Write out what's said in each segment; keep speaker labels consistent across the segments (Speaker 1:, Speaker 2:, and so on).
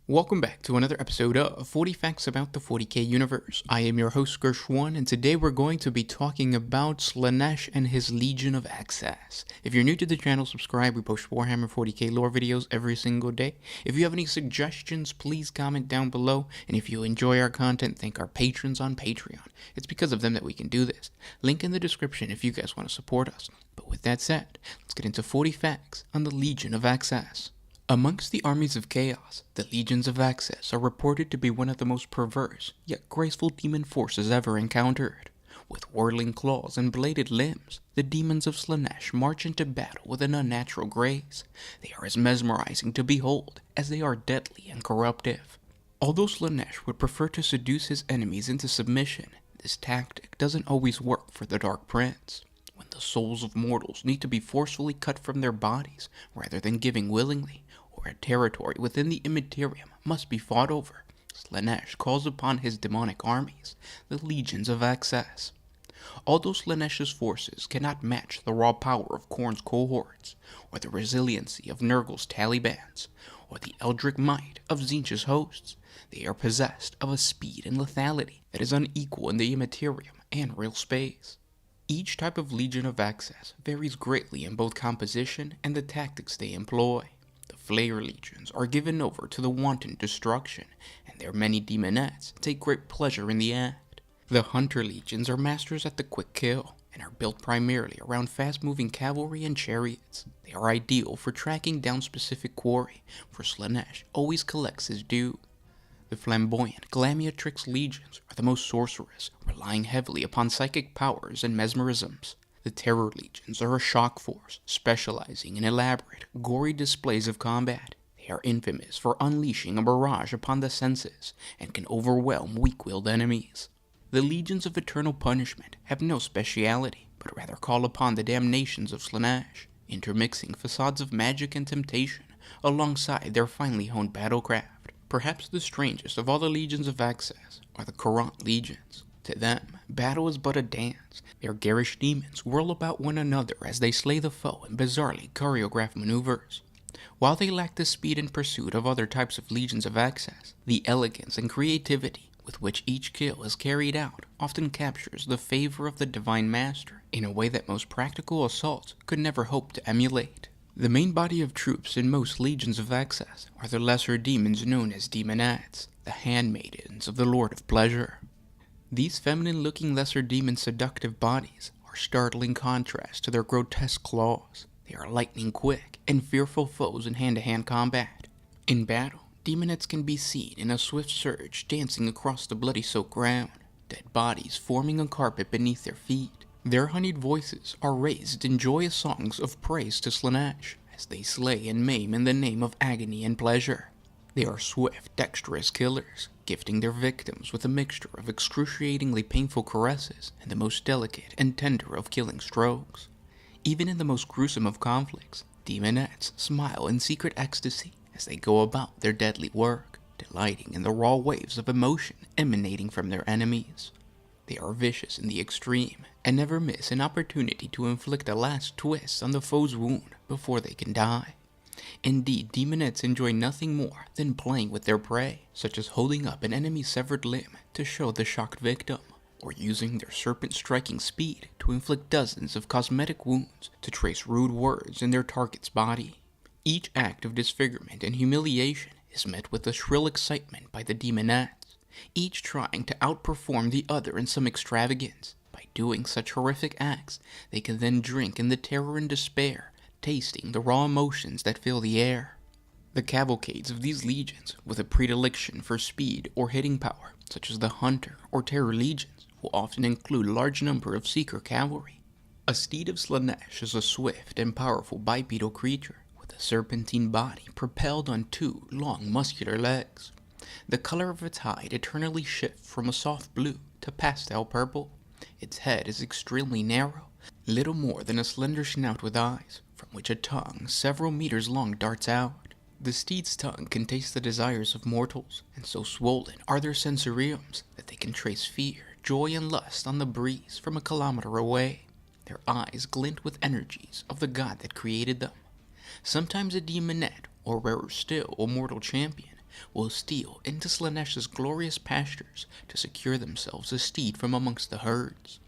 Speaker 1: Welcome back to another episode of 40 Facts About the 40K Universe. I am your host Gershwan, and today we're going to be talking about Slaanesh and his Legion of Access. If you're new to the channel, subscribe. We post Warhammer 40K lore videos every single day. If you have any suggestions, please comment down below. And if you enjoy our content, thank our patrons on Patreon. It's because of them that we can do this. Link in the description if you guys want to support us. But with that said, let's get into 40 facts on the Legion of Access. Amongst the armies of chaos, the legions of Access are reported to be one of the most perverse, yet graceful demon forces ever encountered. With whirling claws and bladed limbs, the demons of Slaanesh march into battle with an unnatural grace. They are as mesmerizing to behold as they are deadly and corruptive. Although Slaanesh would prefer to seduce his enemies into submission, this tactic doesn't always work for the Dark Prince. When the souls of mortals need to be forcefully cut from their bodies rather than giving willingly, or a territory within the Immaterium must be fought over, Slaanesh calls upon his demonic armies, the Legions of Access. Although Slaanesh's forces cannot match the raw power of Khorne's cohorts, or the resiliency of Nurgle's Talibands, or the eldritch might of Tzeentch's hosts, they are possessed of a speed and lethality that is unequal in the Immaterium and real space. Each type of Legion of Access varies greatly in both composition and the tactics they employ. The Flayer Legions are given over to the wanton destruction, and their many demonettes take great pleasure in the act. The Hunter Legions are masters at the quick kill, and are built primarily around fast-moving cavalry and chariots. They are ideal for tracking down specific quarry, for Slaanesh always collects his due. The Flamboyant Glamiatrix Legions are the most sorcerous, relying heavily upon psychic powers and mesmerisms. The Terror Legions are a shock force, specializing in elaborate, gory displays of combat. They are infamous for unleashing a barrage upon the senses, and can overwhelm weak-willed enemies. The Legions of Eternal Punishment have no speciality, but rather call upon the damnations of Slaanesh, intermixing facades of magic and temptation, alongside their finely honed battlecraft. Perhaps the strangest of all the Legions of Access are the Khorne Legions. To them, battle is but a dance. Their garish demons whirl about one another as they slay the foe in bizarrely choreographed maneuvers. While they lack the speed and pursuit of other types of Legions of Access, the elegance and creativity with which each kill is carried out often captures the favor of the Divine Master in a way that most practical assaults could never hope to emulate. The main body of troops in most Legions of Access are the lesser demons known as demonettes, the handmaidens of the Lord of Pleasure. These feminine-looking lesser demons' seductive bodies are startling contrast to their grotesque claws. They are lightning-quick and fearful foes in hand-to-hand combat. In battle, demonettes can be seen in a swift surge dancing across the bloody-soaked ground, dead bodies forming a carpet beneath their feet. Their honeyed voices are raised in joyous songs of praise to Slaanesh as they slay and maim in the name of agony and pleasure. They are swift, dexterous killers, gifting their victims with a mixture of excruciatingly painful caresses and the most delicate and tender of killing strokes. Even in the most gruesome of conflicts, demonettes smile in secret ecstasy as they go about their deadly work, delighting in the raw waves of emotion emanating from their enemies. They are vicious in the extreme, and never miss an opportunity to inflict a last twist on the foe's wound before they can die. Indeed, demonettes enjoy nothing more than playing with their prey, such as holding up an enemy's severed limb to show the shocked victim, or using their serpent-striking speed to inflict dozens of cosmetic wounds to trace rude words in their target's body. Each act of disfigurement and humiliation is met with a shrill excitement by the demonettes, each trying to outperform the other in some extravagance. By doing such horrific acts, they can then drink in the terror and despair, tasting the raw emotions that fill the air. The cavalcades of these legions, with a predilection for speed or hitting power, such as the Hunter or Terror Legions, will often include a large number of Seeker cavalry. A steed of Slaanesh is a swift and powerful bipedal creature, with a serpentine body propelled on two long muscular legs. The color of its hide eternally shifts from a soft blue to pastel purple. Its head is extremely narrow, little more than a slender snout with eyes, from which a tongue several meters long darts out. The steed's tongue can taste the desires of mortals, and so swollen are their sensoriums that they can trace fear, joy, and lust on the breeze from a kilometer away. Their eyes glint with energies of the god that created them. Sometimes a demonette, or rarer still, a mortal champion, will steal into Slaanesh's glorious pastures to secure themselves a steed from amongst the herds.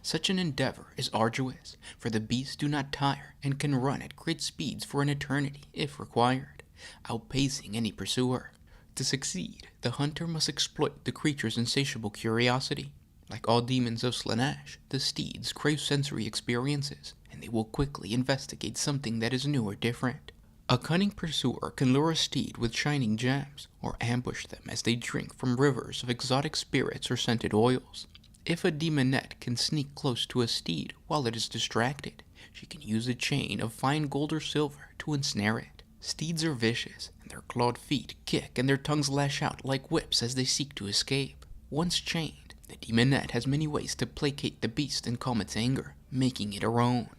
Speaker 1: Such an endeavor is arduous, for the beasts do not tire and can run at great speeds for an eternity if required, outpacing any pursuer. To succeed, the hunter must exploit the creature's insatiable curiosity. Like all demons of Slaanesh, the steeds crave sensory experiences, and they will quickly investigate something that is new or different. A cunning pursuer can lure a steed with shining gems, or ambush them as they drink from rivers of exotic spirits or scented oils. If a demonette can sneak close to a steed while it is distracted, she can use a chain of fine gold or silver to ensnare it. Steeds are vicious, and their clawed feet kick and their tongues lash out like whips as they seek to escape. Once chained, the demonette has many ways to placate the beast and calm its anger, making it her own.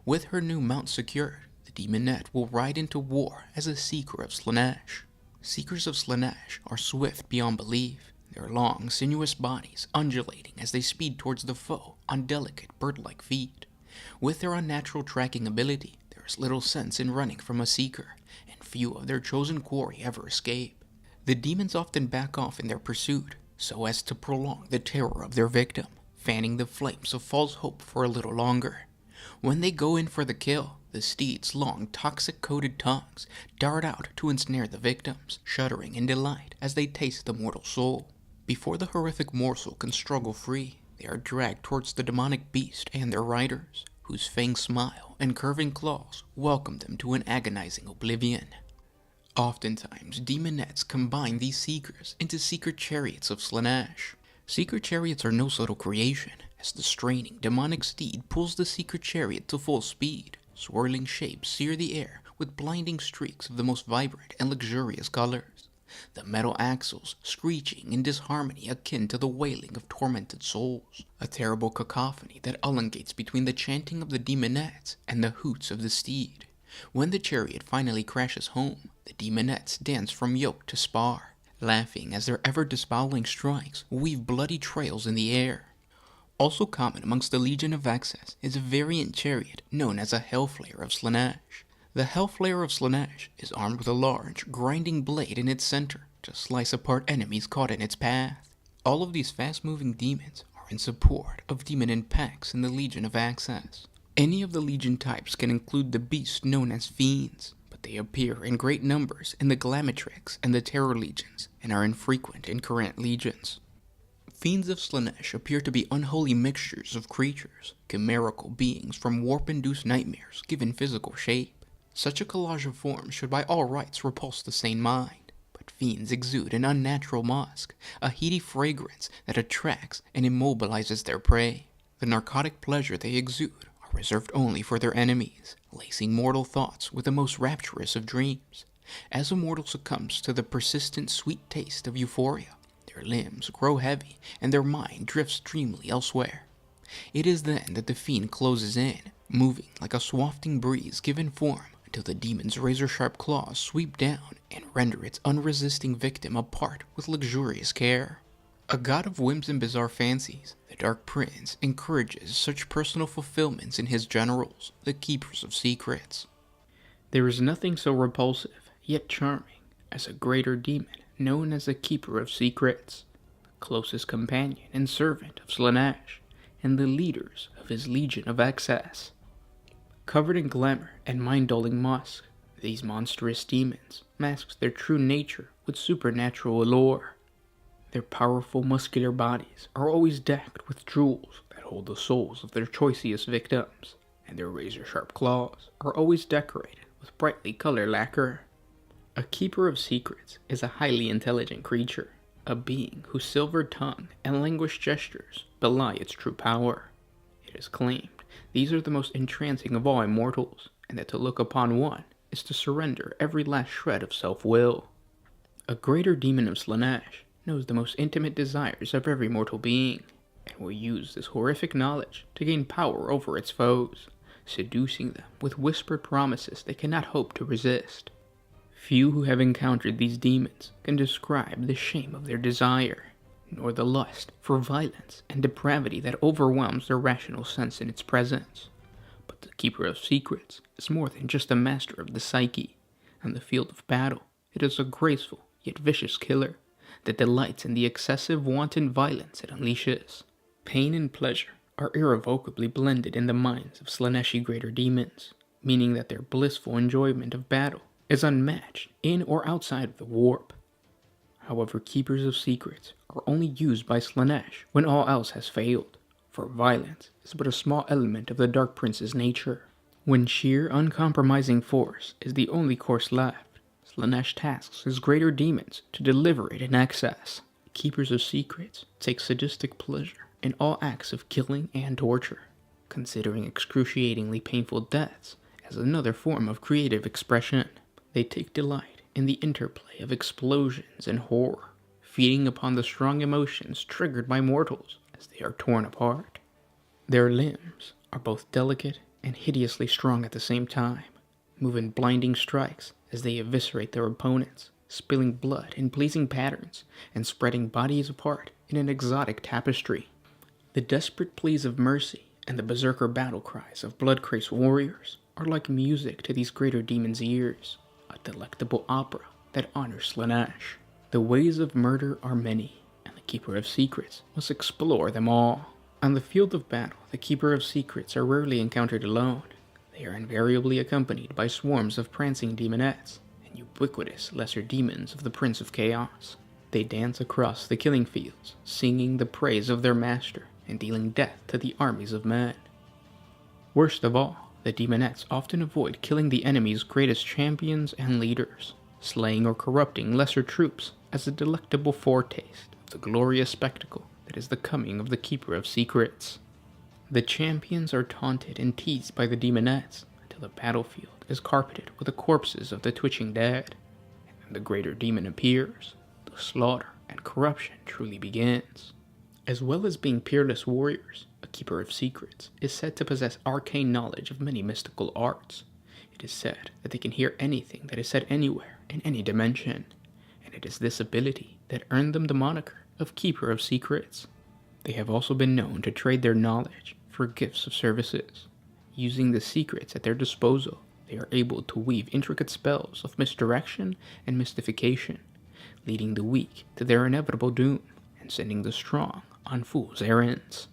Speaker 1: With her new mount secured, the demonette will ride into war as a Seeker of Slaanesh. Seekers of Slaanesh are swift beyond belief, their long, sinuous bodies undulating as they speed towards the foe on delicate bird-like feet. With their unnatural tracking ability, there is little sense in running from a Seeker, and few of their chosen quarry ever escape. The demons often back off in their pursuit, so as to prolong the terror of their victim, fanning the flames of false hope for a little longer. When they go in for the kill, the steed's long, toxic-coated tongues dart out to ensnare the victims, shuddering in delight as they taste the mortal soul. Before the horrific morsel can struggle free, they are dragged towards the demonic beast and their riders, whose fanged smile and curving claws welcome them to an agonizing oblivion. Oftentimes, demonettes combine these seekers into secret chariots of Slaanesh. Secret chariots are no subtle creation, as the straining demonic steed pulls the secret chariot to full speed. Swirling shapes sear the air with blinding streaks of the most vibrant and luxurious colors. The metal axles screeching in disharmony akin to the wailing of tormented souls, a terrible cacophony that elongates between the chanting of the demonettes and the hoots of the steed. When the chariot finally crashes home, the demonettes dance from yoke to spar, laughing as their ever-dispelling strikes weave bloody trails in the air. Also common amongst the Legion of Access is a variant chariot known as a Hellflayer of Slaanesh. The Hellflayer of Slaanesh is armed with a large, grinding blade in its center to slice apart enemies caught in its path. All of these fast-moving demons are in support of demon in packs in the Legion of Access. Any of the Legion types can include the beasts known as Fiends, but they appear in great numbers in the Glamatrix and the Terror Legions, and are infrequent in current legions. Fiends of Slaanesh appear to be unholy mixtures of creatures, chimerical beings from warp-induced nightmares given physical shape. Such a collage of forms should by all rights repulse the sane mind, but fiends exude an unnatural musk, a heady fragrance that attracts and immobilizes their prey. The narcotic pleasure they exude are reserved only for their enemies, lacing mortal thoughts with the most rapturous of dreams. As a mortal succumbs to the persistent sweet taste of euphoria, their limbs grow heavy and their mind drifts dreamily elsewhere. It is then that the fiend closes in, moving like a swafting breeze given form, until the demon's razor-sharp claws sweep down and render its unresisting victim apart with luxurious care. A god of whims and bizarre fancies, the Dark Prince encourages such personal fulfillments in his generals, the Keepers of Secrets. There is nothing so repulsive, yet charming, as a greater demon known as the Keeper of Secrets, the closest companion and servant of Slaanesh, and the leaders of his Legion of Access. Covered in glamour and mind-dulling musk, these monstrous demons mask their true nature with supernatural allure. Their powerful muscular bodies are always decked with jewels that hold the souls of their choicest victims, and their razor-sharp claws are always decorated with brightly colored lacquer. A Keeper of Secrets is a highly intelligent creature, a being whose silver tongue and languished gestures belie its true power. It is claimed these are the most entrancing of all immortals, and that to look upon one is to surrender every last shred of self-will. A greater demon of Slaanesh knows the most intimate desires of every mortal being, and will use this horrific knowledge to gain power over its foes, seducing them with whispered promises they cannot hope to resist. Few who have encountered these demons can describe the shame of their desire, nor the lust for violence and depravity that overwhelms their rational sense in its presence. But the Keeper of Secrets is more than just a master of the psyche. On the field of battle, it is a graceful yet vicious killer that delights in the excessive wanton violence it unleashes. Pain and pleasure are irrevocably blended in the minds of Slaaneshi greater demons, meaning that their blissful enjoyment of battle is unmatched in or outside of the warp. However, Keepers of Secrets are only used by Slaanesh when all else has failed, for violence is but a small element of the Dark Prince's nature. When sheer, uncompromising force is the only course left, Slaanesh tasks his greater demons to deliver it in excess. Keepers of Secrets take sadistic pleasure in all acts of killing and torture, considering excruciatingly painful deaths as another form of creative expression. They take delight in the interplay of explosions and horror, feeding upon the strong emotions triggered by mortals as they are torn apart. Their limbs are both delicate and hideously strong at the same time, moving blinding strikes as they eviscerate their opponents, spilling blood in pleasing patterns and spreading bodies apart in an exotic tapestry. The desperate pleas of mercy and the berserker battle cries of blood-crazed warriors are like music to these greater demons' ears, a delectable opera that honors Slaanesh. The ways of murder are many, and the Keeper of Secrets must explore them all. On the field of battle, the Keeper of Secrets are rarely encountered alone. They are invariably accompanied by swarms of prancing demonettes and ubiquitous lesser demons of the Prince of Chaos. They dance across the killing fields, singing the praise of their master and dealing death to the armies of men. Worst of all, the demonettes often avoid killing the enemy's greatest champions and leaders, slaying or corrupting lesser troops as a delectable foretaste of the glorious spectacle that is the coming of the Keeper of Secrets. The champions are taunted and teased by the demonettes until the battlefield is carpeted with the corpses of the twitching dead, and when the greater demon appears, the slaughter and corruption truly begins. As well as being peerless warriors, a Keeper of Secrets is said to possess arcane knowledge of many mystical arts. It is said that they can hear anything that is said anywhere in any dimension, and it is this ability that earned them the moniker of Keeper of Secrets. They have also been known to trade their knowledge for gifts of services. Using the secrets at their disposal, they are able to weave intricate spells of misdirection and mystification, leading the weak to their inevitable doom and sending the strong on fool's errands.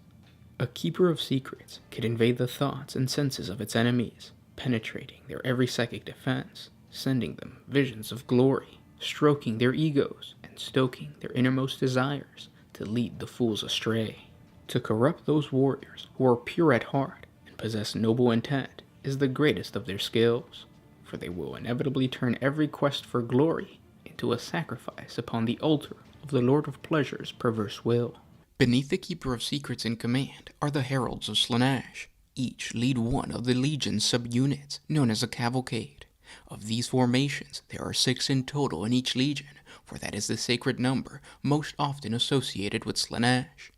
Speaker 1: A Keeper of Secrets can invade the thoughts and senses of its enemies, penetrating their every psychic defense, sending them visions of glory, stroking their egos, and stoking their innermost desires to lead the fools astray. To corrupt those warriors who are pure at heart and possess noble intent is the greatest of their skills, for they will inevitably turn every quest for glory into a sacrifice upon the altar of the Lord of Pleasure's perverse will. Beneath the Keeper of Secrets in command are the Heralds of Slaanesh. Each lead one of the Legion's subunits, known as a cavalcade. Of these formations, there are 6 in total in each Legion, for that is the sacred number most often associated with Slaanesh.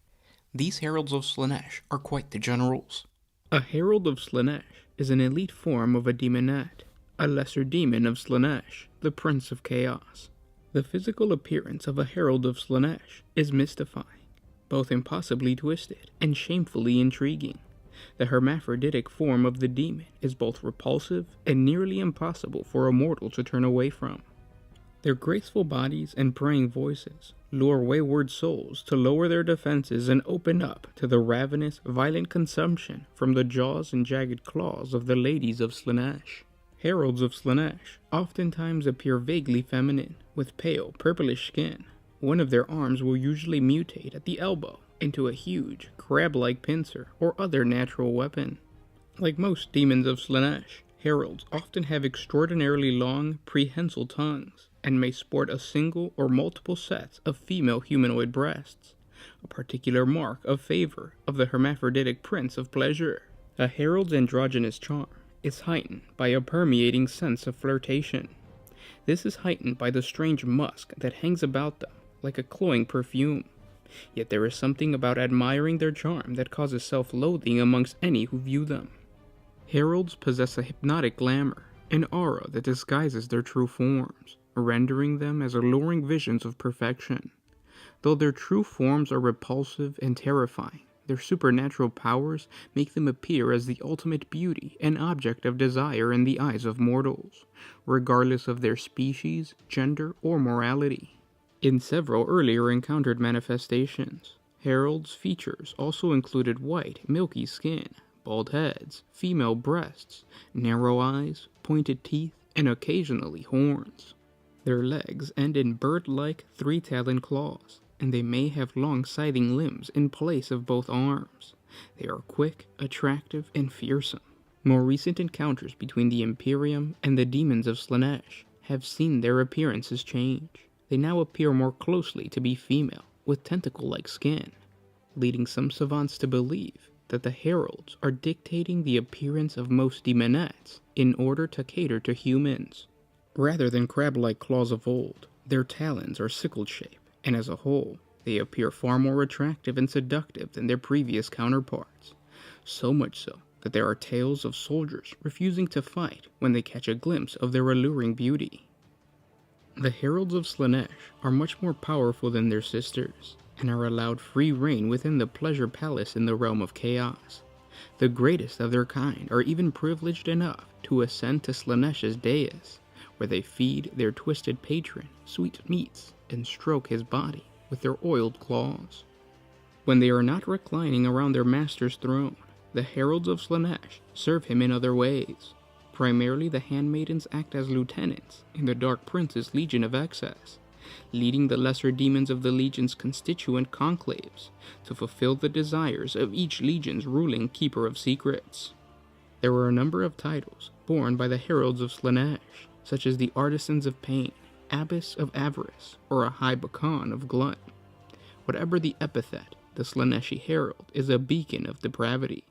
Speaker 1: These Heralds of Slaanesh are quite the generals. A Herald of Slaanesh is an elite form of a demonette, a lesser demon of Slaanesh, the Prince of Chaos. The physical appearance of a Herald of Slaanesh is mystifying, both impossibly twisted and shamefully intriguing. The hermaphroditic form of the demon is both repulsive and nearly impossible for a mortal to turn away from. Their graceful bodies and praying voices lure wayward souls to lower their defenses and open up to the ravenous, violent consumption from the jaws and jagged claws of the ladies of Slaanesh. Heralds of Slaanesh oftentimes appear vaguely feminine, with pale, purplish skin. One of their arms will usually mutate at the elbow into a huge, crab-like pincer or other natural weapon. Like most demons of Slaanesh, heralds often have extraordinarily long, prehensile tongues, and may sport a single or multiple sets of female humanoid breasts, a particular mark of favor of the hermaphroditic Prince of Pleasure. A herald's androgynous charm is heightened by a permeating sense of flirtation. This is heightened by the strange musk that hangs about them like a cloying perfume. Yet there is something about admiring their charm that causes self-loathing amongst any who view them. Heralds possess a hypnotic glamour, an aura that disguises their true forms, rendering them as alluring visions of perfection. Though their true forms are repulsive and terrifying, Their supernatural powers make them appear as the ultimate beauty and object of desire in the eyes of mortals, regardless of their species, gender, or morality. In several earlier encountered manifestations, Herald's features also included white, milky skin, bald heads, female breasts, narrow eyes, pointed teeth, and occasionally horns. Their legs end in bird-like three-taloned claws, and they may have long scything limbs in place of both arms. They are quick, attractive, and fearsome. More recent encounters between the Imperium and the demons of Slaanesh have seen their appearances change. They now appear more closely to be female, with tentacle-like skin, leading some savants to believe that the heralds are dictating the appearance of most demonettes in order to cater to humans. Rather than crab-like claws of old, their talons are sickle shaped, and as a whole, they appear far more attractive and seductive than their previous counterparts, so much so that there are tales of soldiers refusing to fight when they catch a glimpse of their alluring beauty. The Heralds of Slaanesh are much more powerful than their sisters, and are allowed free reign within the pleasure palace in the realm of chaos. The greatest of their kind are even privileged enough to ascend to Slaanesh's dais, where they feed their twisted patron sweet meats and stroke his body with their oiled claws. When they are not reclining around their master's throne, the Heralds of Slaanesh serve him in other ways. Primarily, the handmaidens act as lieutenants in the Dark Prince's Legion of Excess, leading the lesser demons of the Legion's constituent conclaves to fulfill the desires of each Legion's ruling Keeper of Secrets. There were a number of titles borne by the Heralds of Slaanesh, such as the Artisans of Pain, Abbess of Avarice, or a High Bakan of Glut. Whatever the epithet, the Slaaneshi Herald is a beacon of depravity,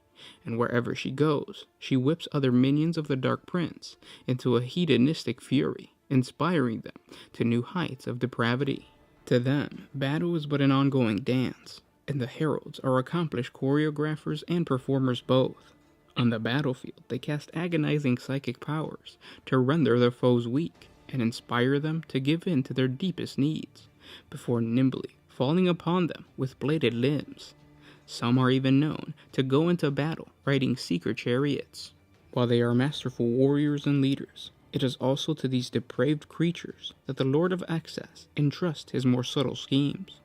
Speaker 1: and wherever she goes, she whips other minions of the Dark Prince into a hedonistic fury, inspiring them to new heights of depravity. To them, battle is but an ongoing dance, and the Heralds are accomplished choreographers and performers both. On the battlefield, they cast agonizing psychic powers to render their foes weak and inspire them to give in to their deepest needs, before nimbly falling upon them with bladed limbs. Some are even known to go into battle riding seeker chariots. While they are masterful warriors and leaders, it is also to these depraved creatures that the Lord of Excess entrusts his more subtle schemes,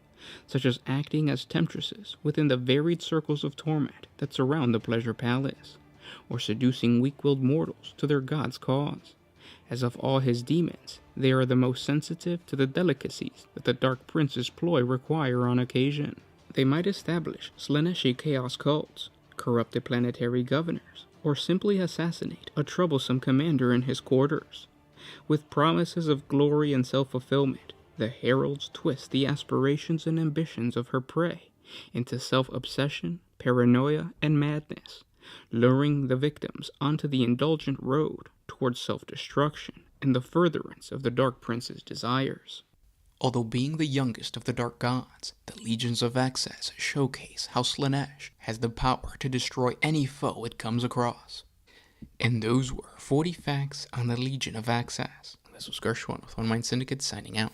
Speaker 1: such as acting as temptresses within the varied circles of torment that surround the Pleasure Palace, or seducing weak-willed mortals to their god's cause. As of all his demons, they are the most sensitive to the delicacies that the Dark Prince's ploy require on occasion. They might establish Slaaneshi chaos cults, corrupt the planetary governors, or simply assassinate a troublesome commander in his quarters. With promises of glory and self-fulfillment, the heralds twist the aspirations and ambitions of her prey into self-obsession, paranoia, and madness, luring the victims onto the indulgent road towards self-destruction and the furtherance of the Dark Prince's desires. Although being the youngest of the Dark Gods, the Legions of Excess showcase how Slaanesh has the power to destroy any foe it comes across. And those were 40 facts on the Legion of Excess. This was Gershwin with One Mind Syndicate signing out.